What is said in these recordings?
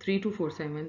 3247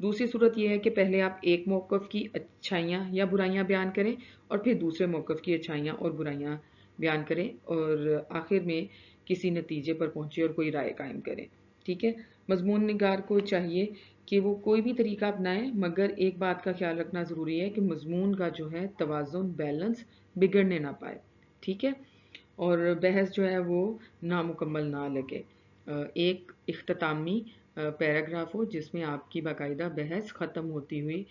دوسری صورت یہ ہے کہ پہلے آپ ایک موقف کی اچھائیاں یا برائیاں بیان کریں اور پھر دوسرے موقف کی اچھائیاں اور برائیاں بیان کریں اور آخر میں کسی نتیجے پر پہنچے اور کوئی رائے قائم کریں. ٹھیک ہے. مضمون نگار کو چاہیے کہ وہ کوئی بھی طریقہ اپنائیں، مگر ایک بات کا خیال رکھنا ضروری ہے کہ مضمون کا جو ہے توازن، بیلنس بگڑنے نہ پائے. ٹھیک ہے. اور بحث جو ہے وہ نامکمل نہ لگے. ایک اختتامی پیراگراف ہو جس میں آپ کی باقاعدہ بحث ختم ہوتی ہوئی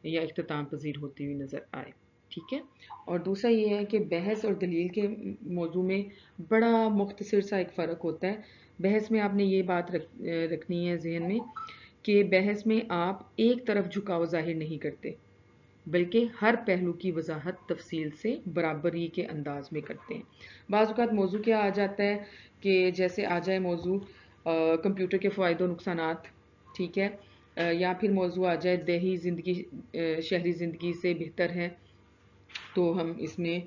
یا اختتام پذیر ہوتی ہوئی نظر آئے. ٹھیک ہے. اور دوسرا یہ ہے کہ بحث اور دلیل کے موضوع میں بڑا مختصر سا ایک فرق ہوتا ہے. بحث میں آپ نے یہ بات رکھنی ہے ذہن میں کہ بحث میں آپ ایک طرف جھکاؤ ظاہر نہیں کرتے، بلکہ ہر پہلو کی وضاحت تفصیل سے برابری کے انداز میں کرتے ہیں. بعض اوقات موضوع کیا آ جاتا ہے کہ جیسے آ جائے موضوع کمپیوٹر کے فوائد و نقصانات. ٹھیک ہے. یا پھر موضوع آ جائے دیہی زندگی شہری زندگی سے بہتر ہے، تو ہم اس میں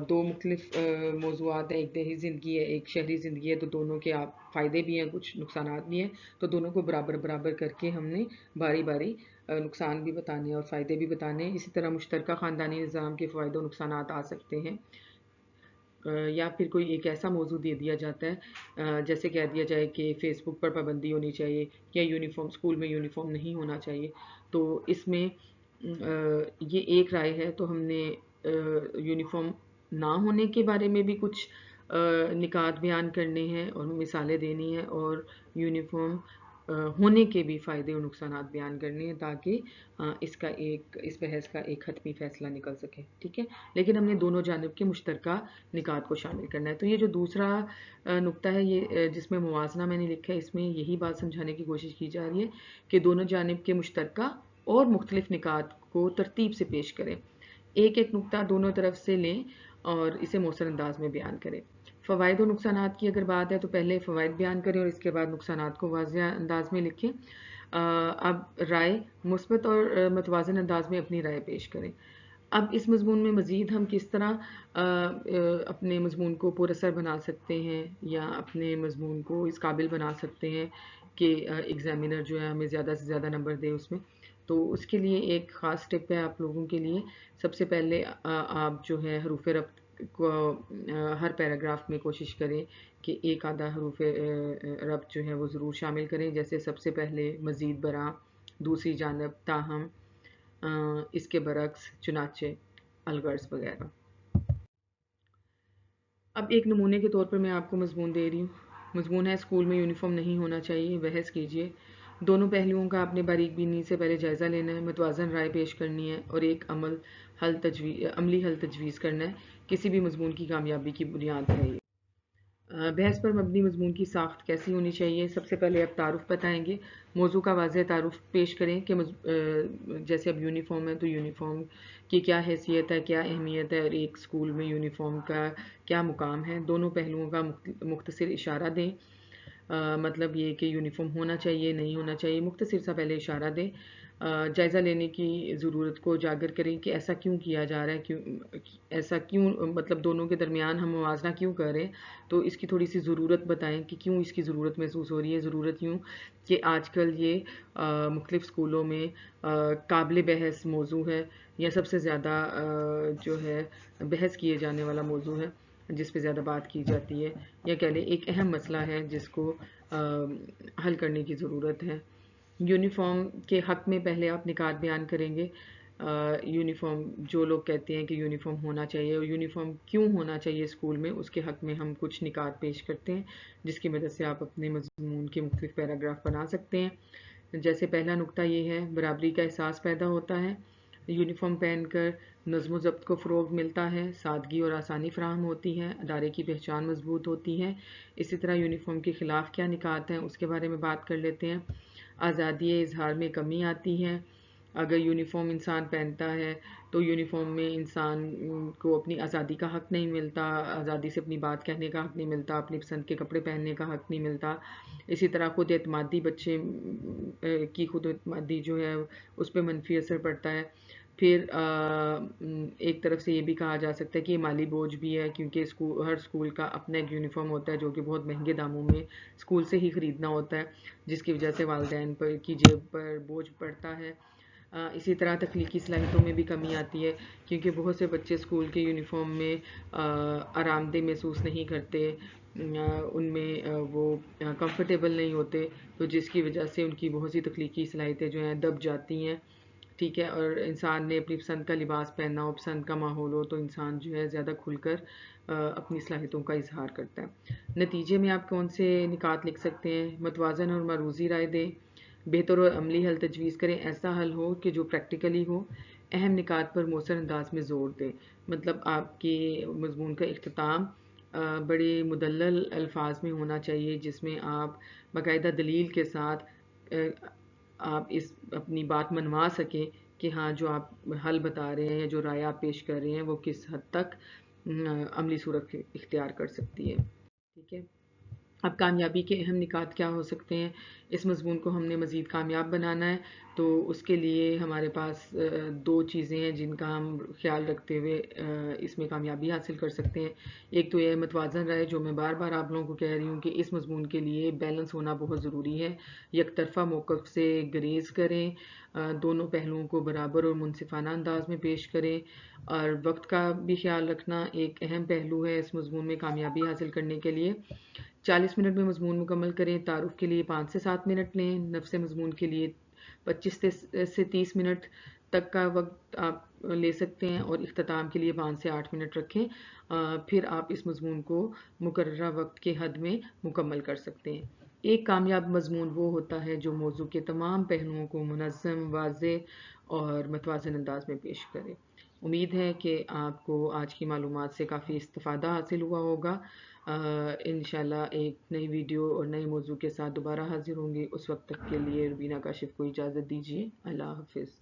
دو مختلف موضوعات ہیں، ایک دیہی زندگی ہے ایک شہری زندگی ہے، تو دونوں کے آپ فائدے بھی ہیں کچھ نقصانات بھی ہیں، تو دونوں کو برابر برابر کر کے ہم نے باری باری نقصان بھی بتانے اور فائدے بھی بتانے ہیں. اسی طرح مشترکہ خاندانی نظام کے فوائد و نقصانات آ سکتے ہیں. یا پھر کوئی ایک ایسا موضوع دے دیا جاتا ہے جیسے کہہ دیا جائے کہ فیس بک پر پابندی ہونی چاہیے یا یونیفارم اسکول میں یونیفارم نہیں ہونا چاہیے. تو اس میں یہ ایک رائے ہے، تو ہم نے یونیفارم نہ ہونے کے بارے میں بھی کچھ نکات بیان کرنے ہیں اور مثالیں دینی ہیں، اور یونیفارم ہونے کے بھی فائدے اور نقصانات بیان کرنے ہیں تاکہ اس بحث کا ایک حتمی فیصلہ نکل سکے. ٹھیک ہے. لیکن ہم نے دونوں جانب کے مشترکہ نکات کو شامل کرنا ہے. تو یہ جو دوسرا نقطہ ہے، یہ جس میں موازنہ میں نے لکھا ہے، اس میں یہی بات سمجھانے کی کوشش کی جا رہی ہے کہ دونوں جانب کے مشترکہ اور مختلف نکات کو ترتیب سے پیش کریں. ایک ایک نقطہ دونوں طرف سے لیں اور اسے مؤثر انداز میں بیان کریں. فوائد و نقصانات کی اگر بات ہے تو پہلے فوائد بیان کریں اور اس کے بعد نقصانات کو واضح انداز میں لکھیں. اب رائے مثبت اور متوازن انداز میں اپنی رائے پیش کریں. اب اس مضمون میں مزید ہم کس طرح اپنے مضمون کو پر اثر بنا سکتے ہیں یا اپنے مضمون کو اس قابل بنا سکتے ہیں کہ ایگزامینر جو ہے ہمیں زیادہ سے زیادہ نمبر دے اس میں. تو اس کے لیے ایک خاص ٹپ ہے آپ لوگوں کے لیے. سب سے پہلے آپ جو ہے حروف ربط کو ہر پیراگراف میں کوشش کریں کہ ایک آدھا حروف ربط جو ہے وہ ضرور شامل کریں، جیسے سب سے پہلے، مزید برآں، دوسری جانب، تاہم، اس کے برعکس، چنانچہ، الغرض وغیرہ. اب ایک نمونے کے طور پر میں آپ کو مضمون دے رہی ہوں. مضمون ہے اسکول میں یونیفارم نہیں ہونا چاہیے. بحث کیجیے. دونوں پہلوؤں کا آپ نے باریک بینی سے پہلے جائزہ لینا ہے، متوازن رائے پیش کرنی ہے اور ایک عملی حل تجویز کرنا ہے. کسی بھی مضمون کی کامیابی کی بنیاد ہے یہ. بحث پر مبنی مضمون کی ساخت کیسی ہونی چاہیے؟ سب سے پہلے آپ تعارف بتائیں گے. موضوع کا واضح تعارف پیش کریں کہ جیسے اب یونیفارم ہے تو یونیفارم کی کیا حیثیت ہے، کیا اہمیت ہے، اور ایک اسکول میں یونیفارم کا کیا مقام ہے. دونوں پہلوؤں کا مختصر اشارہ دیں. مطلب یہ کہ یونیفارم ہونا چاہیے، نہیں ہونا چاہیے، مختصر سا پہلے اشارہ دیں. جائزہ لینے کی ضرورت کو اجاگر کریں کہ ایسا کیوں کیا جا رہا ہے، ایسا کیوں، مطلب دونوں کے درمیان ہم موازنہ کیوں کر رہے ہیں. تو اس کی تھوڑی سی ضرورت بتائیں کہ کیوں اس کی ضرورت محسوس ہو رہی ہے. ضرورت یوں کہ آج کل یہ مختلف اسکولوں میں قابل بحث موضوع ہے یا سب سے زیادہ جو ہے بحث کیے جانے والا موضوع ہے، جس پہ زیادہ بات کی جاتی ہے، یا کہہ لیں ایک اہم مسئلہ ہے جس کو حل کرنے کی ضرورت ہے. یونیفارم کے حق میں پہلے آپ نکات بیان کریں گے. یونیفارم جو لوگ کہتے ہیں کہ یونیفارم ہونا چاہیے اور یونیفارم کیوں ہونا چاہیے اسکول میں، اس کے حق میں ہم کچھ نکات پیش کرتے ہیں جس کی مدد سے آپ اپنے مضمون کے مختلف پیراگراف بنا سکتے ہیں. جیسے پہلا نقطہ یہ ہے، برابری کا احساس پیدا ہوتا ہے. یونیفارم پہن کر نظم و ضبط کو فروغ ملتا ہے، سادگی اور آسانی فراہم ہوتی ہے، ادارے کی پہچان مضبوط ہوتی ہے. اسی طرح یونیفارم کے خلاف کیا نکات ہیں اس کے بارے میں بات کر لیتے ہیں. آزادی اظہار میں کمی آتی ہے. اگر یونیفارم انسان پہنتا ہے تو یونیفارم میں انسان کو اپنی آزادی کا حق نہیں ملتا، آزادی سے اپنی بات کہنے کا حق نہیں ملتا، اپنی پسند کے کپڑے پہننے کا حق نہیں ملتا. اسی طرح خود اعتمادی، بچے کی خود اعتمادی جو ہے اس پہ منفی اثر پڑتا ہے. پھر ایک طرف سے یہ بھی کہا جا سکتا ہے کہ یہ مالی بوجھ بھی ہے، کیونکہ ہر اسکول کا اپنا ایک یونیفارم ہوتا ہے جو کہ بہت مہنگے داموں میں اسکول سے ہی خریدنا ہوتا ہے، جس کی وجہ سے والدین پر کی جیب پر بوجھ پڑتا ہے۔ اسی طرح تخلیقی صلاحیتوں میں بھی کمی آتی ہے، کیونکہ بہت سے بچے اسکول کے یونیفارم میں آرام دہ محسوس نہیں کرتے، ان میں وہ کمفرٹیبل نہیں ہوتے، تو جس کی وجہ سے ان کی بہت سی تخلیقی صلاحیتیں جو ہیں دب جاتی ہیں، ٹھیک ہے۔ اور انسان نے اپنی پسند کا لباس پہننا ہو، پسند کا ماحول ہو، تو انسان جو ہے زیادہ کھل کر اپنی صلاحیتوں کا اظہار کرتا ہے۔ نتیجے میں آپ کون سے نکات لکھ سکتے ہیں؟ متوازن اور معروضی رائے دیں، بہتر اور عملی حل تجویز کریں، ایسا حل ہو کہ جو پریکٹیکلی ہو، اہم نکات پر مؤثر انداز میں زور دے۔ مطلب آپ کے مضمون کا اختتام بڑے مدلل الفاظ میں ہونا چاہیے، جس میں آپ باقاعدہ دلیل کے ساتھ آپ اس اپنی بات منوا سکیں کہ ہاں جو آپ حل بتا رہے ہیں یا جو رائے آپ پیش کر رہے ہیں وہ کس حد تک عملی صورت اختیار کر سکتی ہے، ٹھیک ہے۔ اب کامیابی کے اہم نکات کیا ہو سکتے ہیں؟ اس مضمون کو ہم نے مزید کامیاب بنانا ہے، تو اس کے لیے ہمارے پاس دو چیزیں ہیں جن کا ہم خیال رکھتے ہوئے اس میں کامیابی حاصل کر سکتے ہیں۔ ایک تو یہ متوازن رائے، جو میں بار بار آپ لوگوں کو کہہ رہی ہوں کہ اس مضمون کے لیے بیلنس ہونا بہت ضروری ہے۔ یک طرفہ موقف سے گریز کریں، دونوں پہلوؤں کو برابر اور منصفانہ انداز میں پیش کریں، اور وقت کا بھی خیال رکھنا ایک اہم پہلو ہے اس مضمون میں کامیابی حاصل کرنے کے لیے۔ 40 منٹ میں مضمون مکمل کریں، تعارف کے لیے 5 سے 7 منٹ لیں، نفس مضمون کے لیے 25 سے 30 منٹ تک کا وقت آپ لے سکتے ہیں، اور اختتام کے لیے 5 سے 8 منٹ رکھیں، پھر آپ اس مضمون کو مقررہ وقت کے حد میں مکمل کر سکتے ہیں۔ ایک کامیاب مضمون وہ ہوتا ہے جو موضوع کے تمام پہلوؤں کو منظم، واضح اور متوازن انداز میں پیش کرے۔ امید ہے کہ آپ کو آج کی معلومات سے کافی استفادہ حاصل ہوا ہوگا۔ انشاءاللہ ایک نئی ویڈیو اور نئے موضوع کے ساتھ دوبارہ حاضر ہوں گے۔ اس وقت تک کے لیے روبینہ کاشف کو اجازت دیجیے۔ اللہ حافظ۔